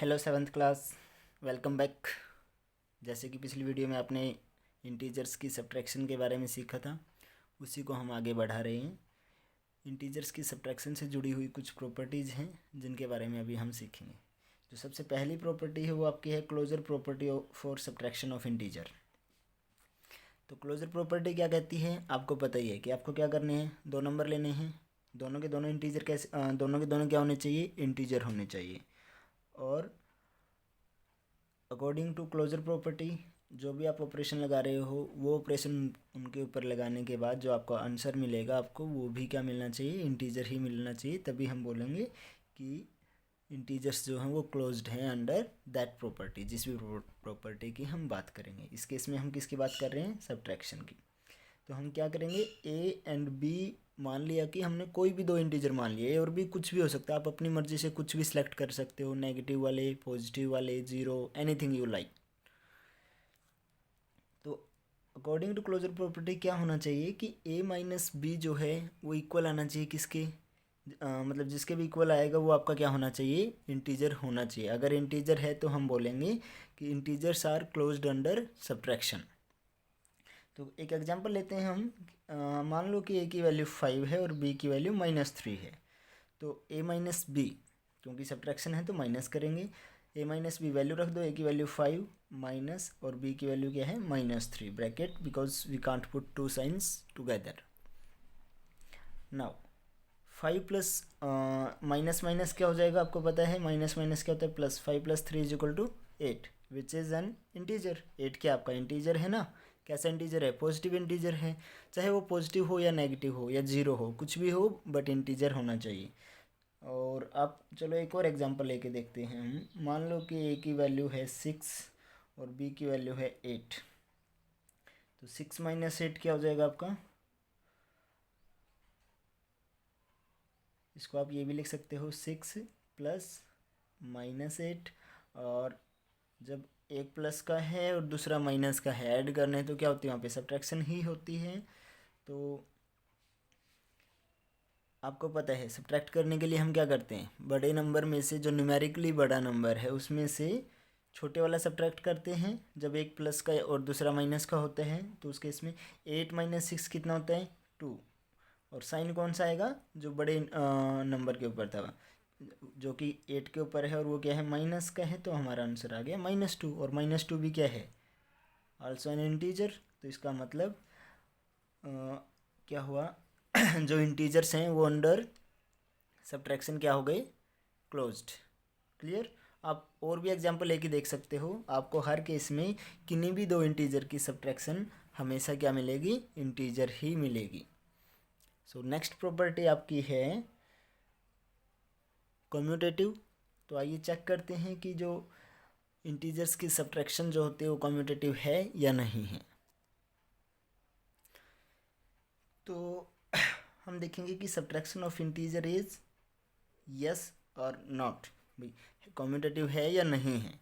Hello seventh class, welcome back. जैसे कि पिछली वीडियो में आपने इंटीजर्स की सब्ट्रैक्शन के बारे में सीखा था, उसी को हम आगे बढ़ा रहे हैं। इंटीजर्स की सब्ट्रैक्शन से जुड़ी हुई कुछ प्रॉपर्टीज़ हैं जिनके बारे में अभी हम सीखेंगे। जो सबसे पहली प्रॉपर्टी है वो आपकी है closure property for subtraction of integer. तो क्लोजर प्रॉपर्टी क्या कहती है, आपको पता ही है कि आपको क्या करने हैं, दो नंबर लेने हैं। दोनों के दोनों इंटीजर कैसे दोनों के दोनों क्या होने चाहिए, इंटीजर होने चाहिए। और अकॉर्डिंग टू क्लोजर प्रॉपर्टी जो भी आप ऑपरेशन लगा रहे हो वो ऑपरेशन उनके ऊपर लगाने के बाद जो आपको आंसर मिलेगा आपको वो भी क्या मिलना चाहिए, इंटीजर ही मिलना चाहिए। तभी हम बोलेंगे कि इंटीजर्स जो हैं वो क्लोज्ड हैं अंडर दैट प्रॉपर्टी, जिस भी प्रॉपर्टी की हम बात करेंगे। इस केस में हम किसकी बात कर रहे हैं, सब्ट्रैक्शन की। तो हम क्या करेंगे, ए एंड बी मान लिया कि हमने कोई भी दो इंटीजर मान लिए, और भी कुछ भी हो सकता है, आप अपनी मर्जी से कुछ भी सिलेक्ट कर सकते हो, नेगेटिव वाले, पॉजिटिव वाले, जीरो, एनीथिंग यू लाइक। तो अकॉर्डिंग टू क्लोजर प्रॉपर्टी क्या होना चाहिए कि ए माइनस बी जो है वो इक्वल आना चाहिए किसके, मतलब जिसके भी इक्वल आएगा वो आपका क्या होना चाहिए, इंटीजर होना चाहिए। अगर इंटीजर है तो हम बोलेंगे कि integers are closed under subtraction. तो एक एग्जांपल लेते हैं हम। मान लो कि ए की वैल्यू 5 है और बी की वैल्यू -3 है। तो ए माइनस बी, क्योंकि सब्ट्रैक्शन है तो माइनस करेंगे। ए माइनस बी वैल्यू रख दो, ए की वैल्यू 5 माइनस और बी की वैल्यू क्या है, -3 bracket, because we can't put two signs together. Now 5 plus minus minus क्या हो जाएगा, आपको पता है माइनस माइनस क्या होता है, plus. 5 + 3 = 8 which is an integer. 8 क्या आपका इंटीजर है ना। कैसा इंटीजर है, पॉजिटिव इंटीजर है। चाहे वो पॉजिटिव हो या नेगेटिव हो या जीरो हो, कुछ भी हो, बट इंटीजर होना चाहिए। और आप चलो एक और एग्जांपल लेके देखते हैं हम। मान लो कि ए की वैल्यू है 6 और बी की वैल्यू है 8। तो 6 - 8 क्या हो जाएगा आपका, इसको आप ये भी लिख सकते हो 6 + -8। और जब एक प्लस का है और दूसरा माइनस का है, ऐड करने तो क्या होती है, वहाँ पे सब्ट्रैक्शन ही होती है। तो आपको पता है सब्ट्रैक्ट करने के लिए हम क्या करते हैं, बड़े नंबर में से जो न्यूमेरिकली बड़ा नंबर है उसमें से छोटे वाला सब्ट्रैक्ट करते हैं। जब एक प्लस का और दूसरा माइनस का होता है तो उस केस में 8 - 6 कितना होता है, 2। और साइन कौन सा आएगा, जो बड़े नंबर के ऊपर था, जो कि 8 के ऊपर है और वो क्या है, माइनस का है। तो हमारा आंसर आ गया -2। और -2 भी क्या है, आल्सो एन इंटीजर। तो इसका मतलब क्या हुआ जो इंटीजर्स हैं वो अंडर सब्ट्रैक्शन क्या हो गए, क्लोज्ड। क्लियर। आप और भी एग्जांपल लेके देख सकते हो, आपको हर केस में किन्हीं भी दो इंटीजर की सब्ट्रैक्शन हमेशा क्या मिलेगी, इंटीजर ही मिलेगी। सो नेक्स्ट प्रॉपर्टी आपकी है कम्यूटेटिव। तो आइए चेक करते हैं कि जो इंटीजर्स की सब्ट्रैक्शन जो होती है वो कम्यूटेटिव है या नहीं है। तो हम देखेंगे कि subtraction of integer is yes और नॉट, भाई कम्यूटेटिव है या नहीं है,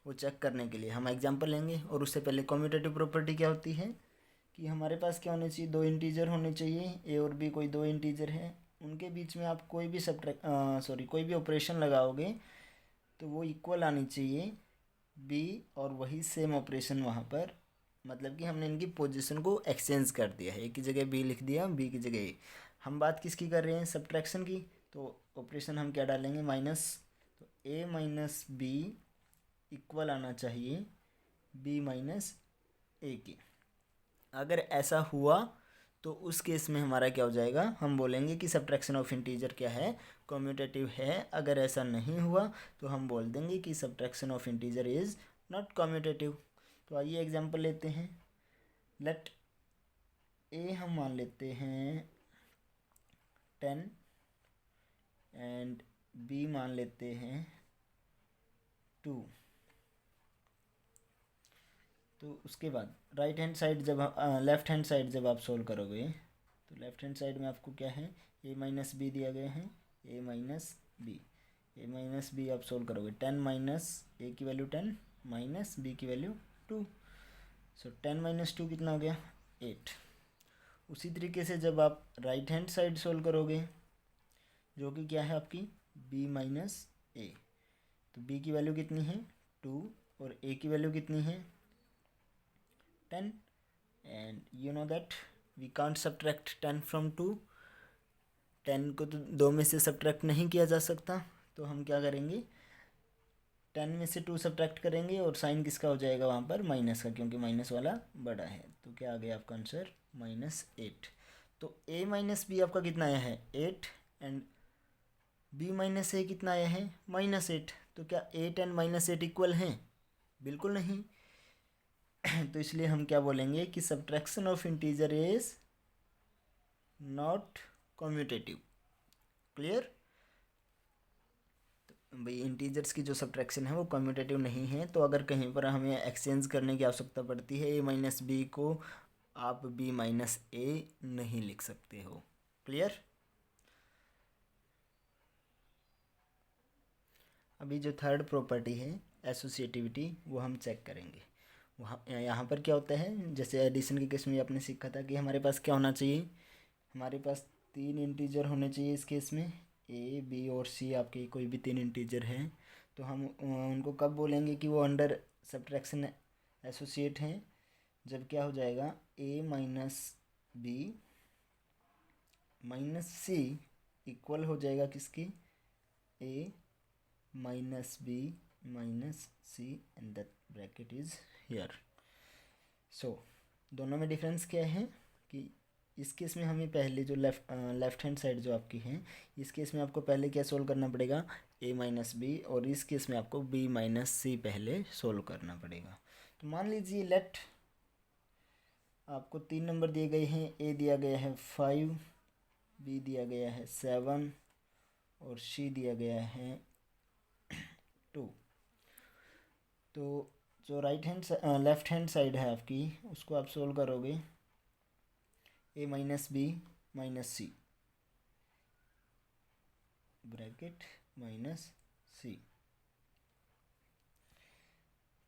वो चेक करने के लिए हम एग्जांपल लेंगे। और उससे पहले कम्यूटेटिव प्रॉपर्टी क्या होती है कि हमारे पास क्या होने चाहिए, दो इंटीजर होने चाहिए। ए और बी कोई दो इंटीजर है, उनके बीच में आप कोई भी कोई भी ऑपरेशन लगाओगे तो वो इक्वल आनी चाहिए बी, और वही सेम ऑपरेशन वहाँ पर, मतलब कि हमने इनकी पोजीशन को एक्सचेंज कर दिया है, ए की जगह बी लिख दिया, बी की जगह ए। हम बात किसकी कर रहे हैं, सब्ट्रैक्शन की। तो ऑपरेशन हम क्या डालेंगे, माइनस। तो ए माइनस बी इक्वल आना चाहिए बी माइनस ए की। अगर ऐसा हुआ तो उस केस में हमारा क्या हो जाएगा, हम बोलेंगे कि सब्ट्रैक्शन ऑफ इंटीजर क्या है, कम्यूटेटिव है। अगर ऐसा नहीं हुआ तो हम बोल देंगे कि subtraction of integer is not commutative. तो आइए एग्जांपल लेते हैं। लेट ए हम मान लेते हैं 10 एंड बी मान लेते हैं 2। तो उसके बाद राइट हैंड साइड जब लेफ़्ट हैंड साइड जब आप सोल्व करोगे तो लेफ़्ट हैंड साइड में आपको क्या है, ए माइनस बी दिया गया है, ए माइनस बी। ए माइनस बी आप सोल्व करोगे, 10 माइनस ए की वैल्यू 10 माइनस बी की वैल्यू 2। सो 10 - 2 कितना हो गया, 8। उसी तरीके से जब आप राइट हैंड साइड सोल्व करोगे जो कि क्या है आपकी बी माइनस ए, तो b की वैल्यू कितनी है 2 और a की वैल्यू कितनी है 10 and you know that we can't subtract 10 from 2। 10 को तो 2 में से सब्ट्रैक्ट नहीं किया जा सकता, तो हम क्या करेंगे 10 में से 2 सब्ट्रैक्ट करेंगे और साइन किसका हो जाएगा वहाँ पर माइनस का, क्योंकि माइनस वाला बड़ा है। तो क्या आ गया आपका आंसर -8। तो a माइनस बी आपका कितना आया है 8 एंड b माइनस ए कितना आया है -8। तो क्या 8 एंड -8 इक्वल हैं? बिल्कुल नहीं। तो इसलिए हम क्या बोलेंगे कि subtraction of integer is not commutative. Clear? भाई इंटीजर्स की जो सब्ट्रैक्शन है वो कम्यूटेटिव नहीं है। तो अगर कहीं पर हमें एक्सचेंज करने की आवश्यकता पड़ती है a माइनस बी को, आप b माइनस ए नहीं लिख सकते हो। क्लियर? अभी जो थर्ड प्रॉपर्टी है एसोसिएटिविटी, वो हम चेक करेंगे। वहाँ यहाँ पर क्या होता है, जैसे एडिशन के केस में आपने सीखा था कि हमारे पास क्या होना चाहिए, हमारे पास 3 इंटीजर होने चाहिए इस केस में, ए बी और सी आपके कोई भी 3 इंटीजर हैं। तो हम उनको कब बोलेंगे कि वो अंडर सब्ट्रैक्शन एसोसिएट हैं, जब क्या हो जाएगा A minus B minus C equal हो जाएगा किसकी A minus B minus C and that bracket is here. So दोनों में डिफरेंस क्या है कि इस केस में हमें पहले जो लेफ्ट हैंड साइड जो आपकी है, इस केस में आपको पहले क्या सोल्व करना पड़ेगा a माइनस बी, और इस केस में आपको b माइनस सी पहले सोल्व करना पड़ेगा। तो मान लीजिए लेट आपको 3 नंबर दिए गए हैं, a दिया गया है 5, b दिया गया है 7 और c दिया गया है 2। तो जो लेफ्ट हैंड साइड है आपकी, उसको आप सोल्व करोगे a minus B minus C bracket minus C.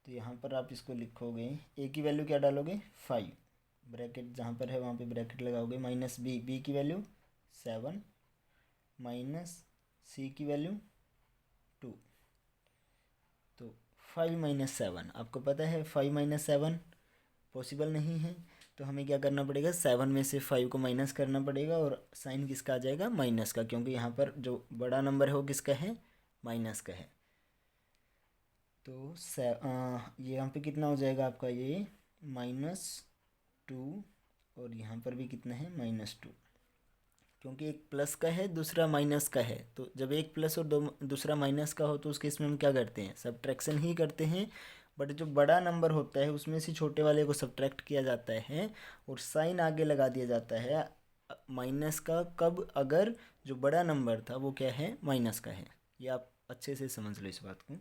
तो यहाँ पर आप इसको लिखोगे, a की वैल्यू क्या डालोगे 5, ब्रैकेट जहाँ पर है वहाँ पे ब्रैकेट लगाओगे, माइनस b की वैल्यू 7 माइनस c की वैल्यू 2। तो 5 माइनस 7, आपको पता है 5 माइनस 7 पॉसिबल नहीं है, तो हमें क्या करना पड़ेगा 7 में से 5 को माइनस करना पड़ेगा और साइन किसका आ जाएगा माइनस का, क्योंकि यहाँ पर जो बड़ा नंबर है वो किसका है माइनस का है। तो ये यहाँ पे कितना हो जाएगा आपका ये -2 और यहाँ पर भी कितना है -2, क्योंकि एक प्लस का है दूसरा माइनस का है। तो जब एक प्लस और दूसरा माइनस का हो तो उस केस में हम क्या करते हैं सब्ट्रैक्शन ही करते हैं। बट जो बड़ा नंबर होता है उसमें से छोटे वाले को सब्ट्रैक्ट किया जाता है और साइन आगे लगा दिया जाता है माइनस का, कब अगर जो बड़ा नंबर था वो क्या है माइनस का है। ये आप अच्छे से समझ लो इस बात को।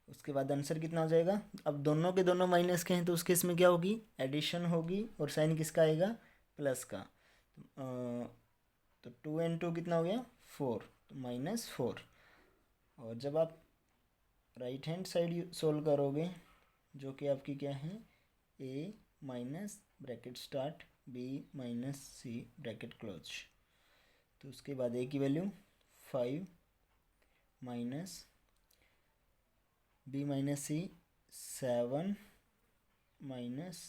उसके बाद आंसर कितना हो जाएगा, अब दोनों के दोनों माइनस के हैं तो उस केस में क्या होगी एडिशन होगी और साइन किसका आएगा प्लस का। तो 2 and 2 कितना हो गया 4, तो -4। और जब आप राइट हैंड साइड सोल्व करोगे जो कि आपकी क्या है a minus bracket start b minus C bracket close, तो उसके बाद a की value 5 minus b minus C 7 minus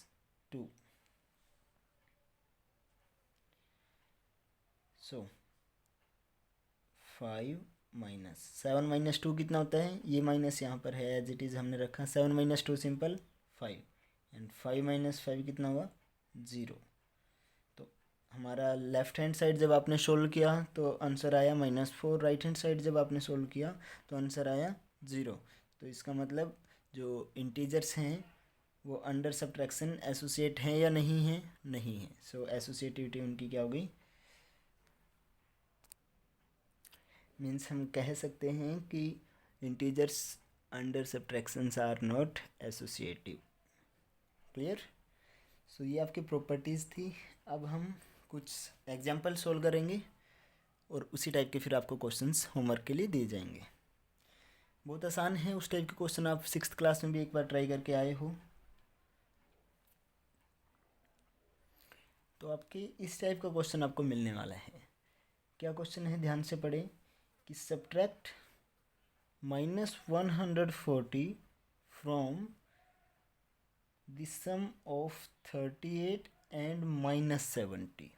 2। So 5 minus 7 minus 2 कितना होता है, ये माइनस यहाँ पर है एज इट इज़ हमने रखा, 7 माइनस 2 सिंपल 5 एंड 5 माइनस 5 कितना हुआ 0। तो हमारा लेफ्ट हैंड साइड जब आपने सोल्व किया तो आंसर आया -4, राइट हैंड साइड जब आपने सोल्व किया तो आंसर आया 0। तो इसका मतलब जो इंटीजर्स हैं वो अंडर सब्ट्रैक्शन एसोसिएट हैं या नहीं है, नहीं है। सो एसोसिएटिविटी उनकी क्या होगी, मीन्स हम कह सकते हैं कि integers under subtractions are not associative. Clear? So ये आपकी प्रॉपर्टीज़ थी। अब हम कुछ एग्जांपल सोल्व करेंगे और उसी टाइप के फिर आपको क्वेश्चंस होमवर्क के लिए दिए जाएंगे। बहुत आसान है, उस टाइप के क्वेश्चन आप 6th क्लास में भी एक बार ट्राई करके आए हो। तो आपके इस टाइप का क्वेश्चन आपको मिलने वाला है। क्या क्वेश्चन है ध्यान से पढ़ें कि subtract -140 from the sum of 38 and -70।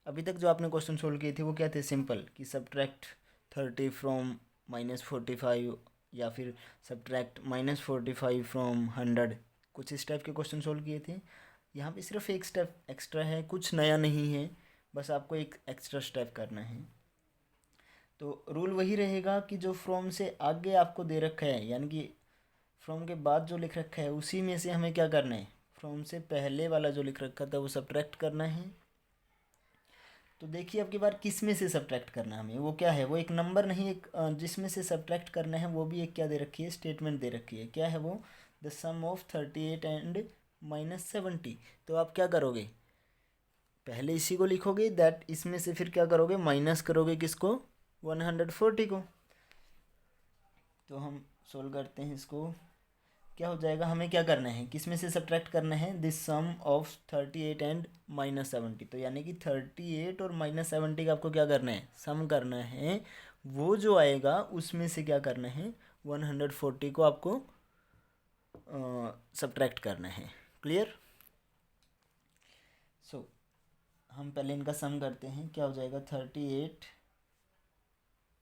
अभी तक जो आपने क्वेश्चन सोल्व किए थे वो क्या थे? सिंपल, कि सब्ट्रैक्ट 30 फ्रॉम -45 या फिर सब्ट्रैक्ट -45 फ्रॉम 100, कुछ इस टाइप के क्वेश्चन सोल्व किए थे। यहाँ पे सिर्फ एक स्टेप एक्स्ट्रा है, कुछ नया नहीं है, बस आपको एक एक्स्ट्रा स्टेप करना है। तो रूल वही रहेगा कि जो फ्रॉम से आगे आपको दे रखा है, यानी कि फ्रॉम के बाद जो लिख रखा है उसी में से हमें क्या करना है, फ्रॉम से पहले वाला जो लिख रखा था वो सब्ट्रैक्ट करना है। तो देखिए अब की बार किस में से सब्ट्रैक्ट करना है हमें, वो क्या है, वो एक नंबर नहीं, एक जिसमें से सब्ट्रैक्ट करना है वो भी एक क्या दे रखी है, स्टेटमेंट दे रखी है। क्या है वो? The sum of 38 and -70। तो आप क्या करोगे, पहले इसी को लिखोगे, दैट इसमें से फिर क्या करोगे, माइनस करोगे किसको, 140 को। तो हम सोल्व करते हैं इसको, क्या हो जाएगा, हमें क्या करना है, किस में से सब्ट्रैक्ट करना है, दिस सम ऑफ 38 एंड -70। तो यानी कि 38 और -70 का आपको क्या करना है, सम करना है। वो जो आएगा उसमें से क्या करना है, 140 को आपको सब्ट्रैक्ट करना है। क्लियर? सो हम पहले इनका सम करते हैं, क्या हो जाएगा, 38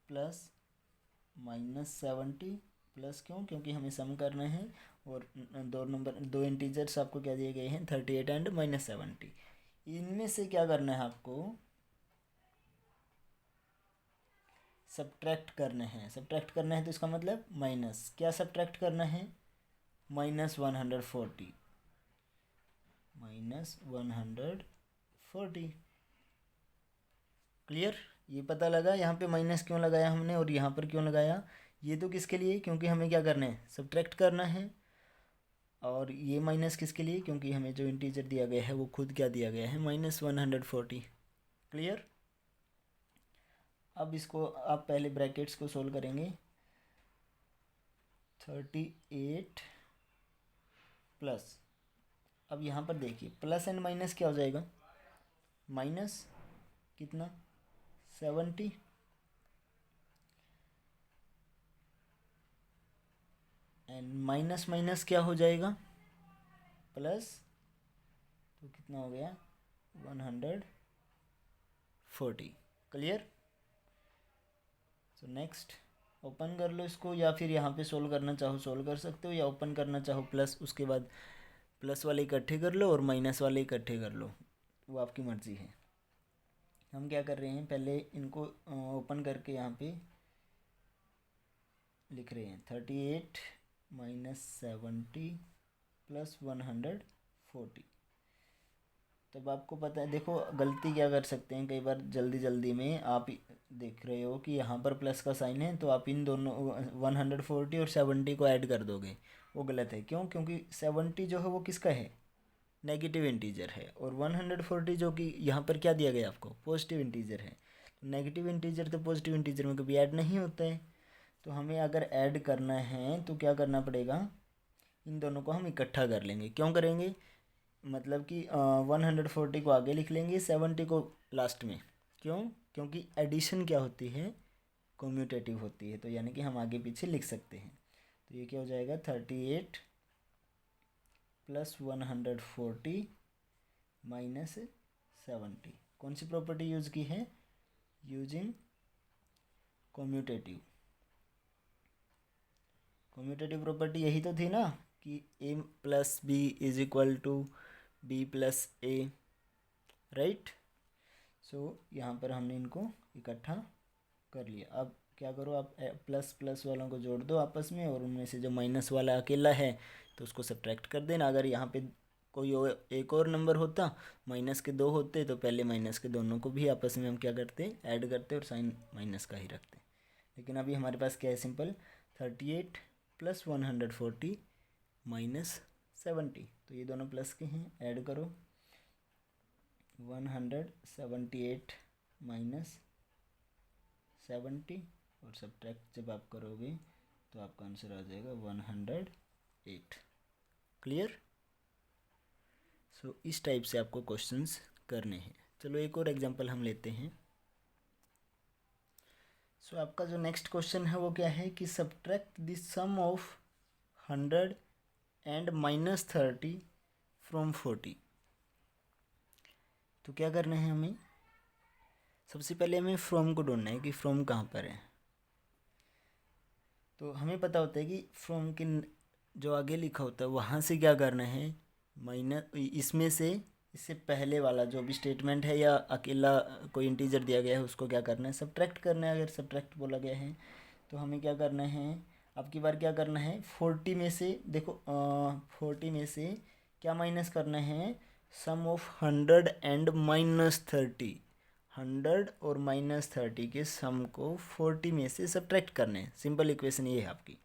प्लस -70 प्लस, क्योंकि हमें सम करना है, और दो इंटीजर्स आपको क्या दिए गए हैं, 38 एंड -70। इनमें से क्या करना है आपको, सब्ट्रैक्ट करना है। सब्ट्रैक्ट करना है तो इसका मतलब माइनस, क्या सब्ट्रैक्ट करना है, -140, -140। क्लियर? ये पता लगा यहाँ पे माइनस क्यों लगाया हमने और यहाँ पर क्यों लगाया। ये तो किसके लिए, क्योंकि हमें क्या करना है, सब्ट्रैक्ट करना है। और ये माइनस किसके लिए, क्योंकि हमें जो इंटीजर दिया गया है वो खुद क्या दिया गया है, -140। क्लियर? अब इसको आप पहले ब्रैकेट्स को सोल्व करेंगे, 38 प्लस, अब यहाँ पर देखिए प्लस एंड माइनस क्या हो जाएगा, माइनस कितना, 70, एंड माइनस माइनस क्या हो जाएगा, प्लस, तो कितना हो गया, 140। क्लियर? सो नेक्स्ट ओपन कर लो इसको, या फिर यहाँ पे सोल्व करना चाहो सोल्व कर सकते हो, या ओपन करना चाहो प्लस, उसके बाद प्लस वाले इकट्ठे कर लो और माइनस वाले इकट्ठे कर लो, वो आपकी मर्ज़ी है। हम क्या कर रहे हैं, पहले इनको ओपन करके यहाँ पे लिख रहे हैं, 38 -70 प्लस 140। तब आपको पता है, देखो गलती क्या कर सकते हैं, कई बार जल्दी जल्दी में आप देख रहे हो कि यहाँ पर प्लस का साइन है, तो आप इन दोनों 140 और 70 को ऐड कर दोगे, वो गलत है। क्यों? क्योंकि 70 जो है वो किसका है, नेगेटिव इंटीजर है, और 140 जो कि यहाँ पर क्या दिया गया आपको, पॉजिटिव इंटीजर है। नेगेटिव इंटीजर तो पॉजिटिव इंटीजर में कभी ऐड नहीं होता है। तो हमें अगर ऐड करना है तो क्या करना पड़ेगा, इन दोनों को हम इकट्ठा कर लेंगे। क्यों करेंगे, मतलब कि 140 को आगे लिख लेंगे, 70 को लास्ट में। क्यों? क्योंकि एडिशन क्या होती है, कम्यूटेटिव होती है, तो यानी कि हम आगे पीछे लिख सकते हैं। तो ये क्या हो जाएगा, 38 प्लस 140 माइनस 70। कौन सी प्रॉपर्टी यूज की है, यूजिंग कम्यूटेटिव। कम्यूटेटिव प्रॉपर्टी यही तो थी ना, कि a plus B is equal to B plus A, right. So यहाँ पर हमने इनको इकट्ठा कर लिया। अब क्या करो, आप प्लस प्लस वालों को जोड़ दो आपस में, और उनमें से जो माइनस वाला अकेला है तो उसको सब्ट्रैक्ट कर देना। अगर यहाँ पे कोई एक और नंबर होता, माइनस के 2 होते, तो पहले माइनस के दोनों को भी आपस में हम क्या करते, ऐड करते और साइन माइनस का ही रखते। लेकिन अभी हमारे पास क्या है, सिंपल 38 प्लस 140 माइनस 70, तो ये दोनों प्लस के हैं, ऐड करो 178 माइनस 70, और सब्ट्रैक्ट जब आप करोगे तो आपका आंसर आ जाएगा 108। क्लियर? सो इस टाइप से आपको क्वेश्चंस करने हैं। चलो एक और एग्जांपल हम लेते हैं। सो आपका जो नेक्स्ट क्वेश्चन है वो क्या है कि subtract the sum of 100 and -30 from 40। तो क्या करना है हमें, सबसे पहले हमें फ्रॉम को ढूंढना है कि फ्रॉम कहाँ पर है। तो हमें पता होता है कि फ्रॉम के जो आगे लिखा होता है वहाँ से क्या करना है, माइनस इसमें से, इससे पहले वाला जो भी स्टेटमेंट है या अकेला कोई इंटीजर दिया गया है उसको क्या करना है, सब्ट्रैक्ट करना है। अगर सब्ट्रैक्ट बोला गया है तो हमें क्या करना है, अब की बार क्या करना है, 40 में से देखो 40 में से क्या माइनस करना है, सम ऑफ 100 एंड -30। 100 और -30 के सम को 40 में से सब्ट्रैक्ट करना है। सिंपल इक्वेशन ये है आपकी।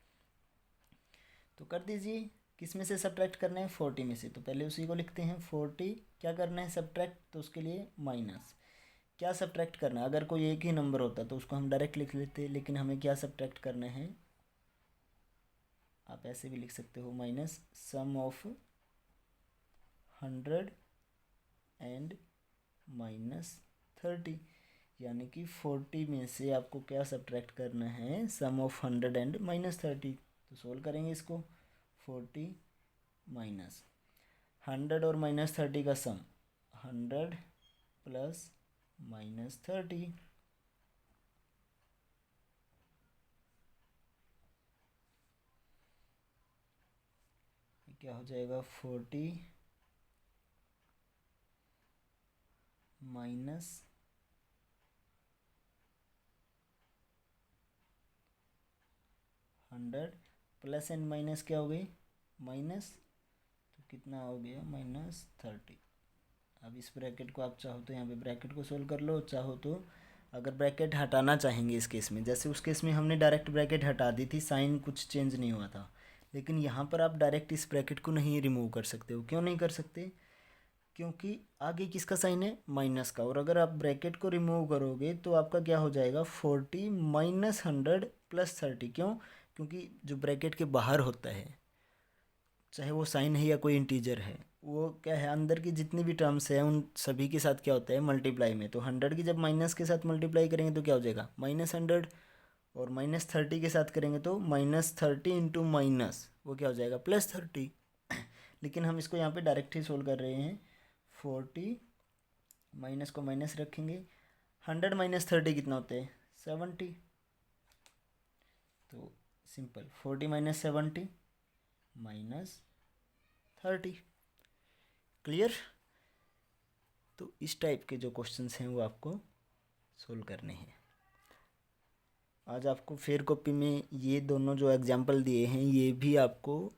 तो कर दीजिए, किस में से सब्ट्रैक्ट करना है, 40 में से। तो पहले उसी को लिखते हैं, 40 क्या करना है सब्ट्रैक्ट, तो उसके लिए माइनस क्या सब्ट्रैक्ट करना है। अगर कोई एक ही नंबर होता तो उसको हम डायरेक्ट लिख लेते, लेकिन हमें क्या सब्ट्रैक्ट करना है, आप ऐसे भी लिख सकते हो, माइनस सम ऑफ 100 एंड -30, यानी कि 40 में से आपको क्या सब्ट्रैक्ट करना है, सम ऑफ 100 एंड -30। तो सोल्व करेंगे इसको, 40 माइनस 100 और -30 का सम, 100 प्लस -30, क्या हो जाएगा, 40 माइनस 100 प्लस एंड माइनस क्या हो गई, माइनस, तो कितना हो गया, -30। अब इस ब्रैकेट को आप चाहो तो यहाँ पे ब्रैकेट को सोल्व कर लो, चाहो तो अगर ब्रैकेट हटाना चाहेंगे इस केस में, जैसे उस केस में हमने डायरेक्ट ब्रैकेट हटा दी थी, साइन कुछ चेंज नहीं हुआ था, लेकिन यहाँ पर आप डायरेक्ट इस ब्रैकेट को नहीं रिमूव कर सकते हो। क्यों नहीं कर सकते, क्योंकि आगे किसका साइन है, माइनस का, और अगर आप ब्रैकेट को रिमूव करोगे तो आपका क्या हो जाएगा, 40 माइनस 100 प्लस 30। क्यों, क्योंकि जो ब्रैकेट के बाहर होता है, चाहे वो साइन है या कोई इंटीजर है, वो क्या है, अंदर की जितनी भी टर्म्स है उन सभी के साथ क्या होता है, मल्टीप्लाई में। तो 100 की जब माइनस के साथ मल्टीप्लाई करेंगे तो क्या हो जाएगा, -100, और -30 के साथ करेंगे तो -30 इंटू माइनस वो क्या हो जाएगा, +30। लेकिन हम इसको यहाँ पे डायरेक्ट ही सोल्व कर रहे हैं, 40 माइनस को माइनस रखेंगे, 100 -30 कितना होते हैं, 70। तो सिंपल, 40 -70 -30। क्लियर। तो इस टाइप के जो क्वेश्चंस हैं वो आपको सोल्व करने हैं। आज आपको फेयर कॉपी में ये दोनों जो एग्जाम्पल दिए हैं ये भी आपको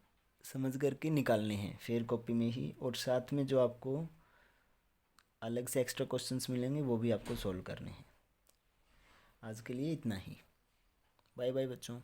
समझ करके निकालने हैं फेयर कॉपी में ही, और साथ में जो आपको अलग से एक्स्ट्रा क्वेश्चंस मिलेंगे वो भी आपको सोल्व करने हैं। आज के लिए इतना ही, बाय बाय बच्चों।